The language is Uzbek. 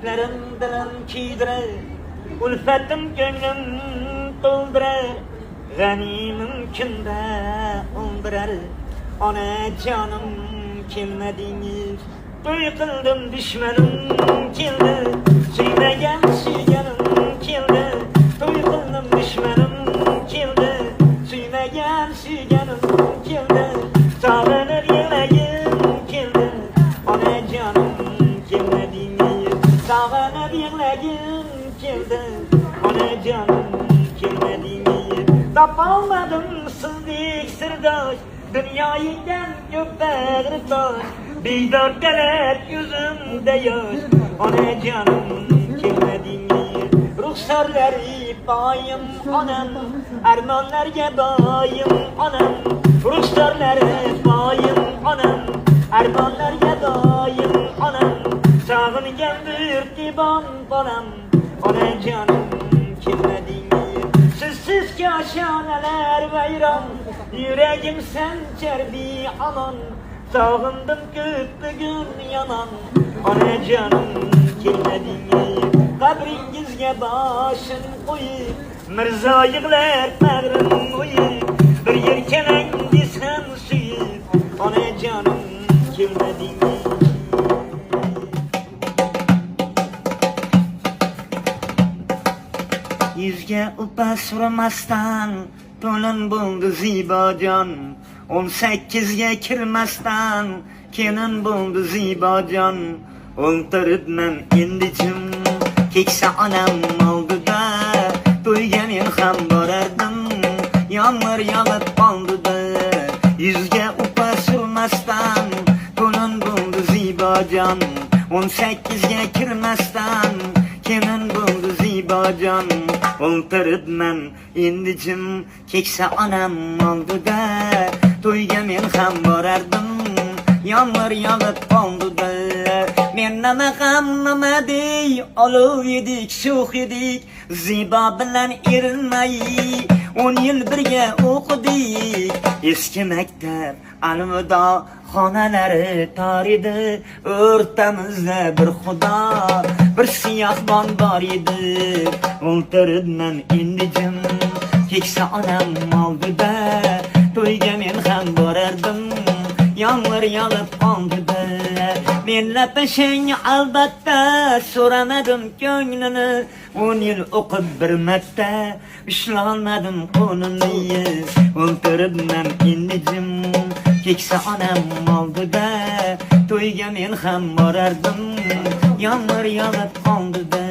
Dertlerim dilim kiydirer, ulfetim gönlüm doldurar. G'animim kimda undirar, ona canım kelmadingiz. To'y qildim dushmanim keldi, suymagan suyganim keldi. To'y qildim dushmanim keldi, suymagan suyganim keldi. Sog'inib yig'lagim keldi, ona canım kelmadingiz. Sog'inib yig'lagim keldi, ona canım kelmadingiz. Tapolmadim sizdek sirdosh, dunyoyingdan ko'p bag'ritosh. Bedordalar yuzimda yosh, ona canım kelmadingiz. Ruxsorlari poyim onam, armonlarga doyim onam. Ruxsorlari poyim onam, armonlarga doyim onam. Sog'ingan birtibon bolam, ona canım kelmadingiz. Sizsiz koshonalar vayron, yuragim sanchar beomon. Sog'indim ko'p bugun yomon, ona canım kelmadingiz. Qabringizga boshim qo'yib, mirzo yig'lar bag'rim o'yib. Bir yelkalang desam suyib, ona canım kelmadingiz. Yuzga upa surmasdan to'lin bo'ldi zibojon. 18ga kirmasdan kelin bo'ldi zibojon. O'ltiribman endi jim, keksa onam oldida. To'yga men ham borardim, yomg'ir yog'ib qoldida. Yuzga upa surmasdan to'lin bo'ldi zibojon. 18ga kirmasdan kelin bo'ldi zibojon. O'ltiribman endi jim, keksa onam oldida. To'yga men ham borardim, yomg'ir yog'ib qoldida. Men nima ham nima dey, olov edik, sho'x edik. Zibo bilan erinmay 10 yil birga o'qidik. Eski maktab alvido xonalari tor edi. O'rtamizda bir xudo, bir siyohbon bor edi. O'ltiribman endi jim, keksa onam oldida. To'yga men ham borardim, yomg'ir yog'ib qoldida. Men lapashang albatta, so'ramadim ko'nglini. 10 yil o'qib bir marta ushlolmadim qo'lini. O'ltiribman endi jim, keksa onam oldida. To'yga men ham borardim, yomg'ir yog'ib qoldida.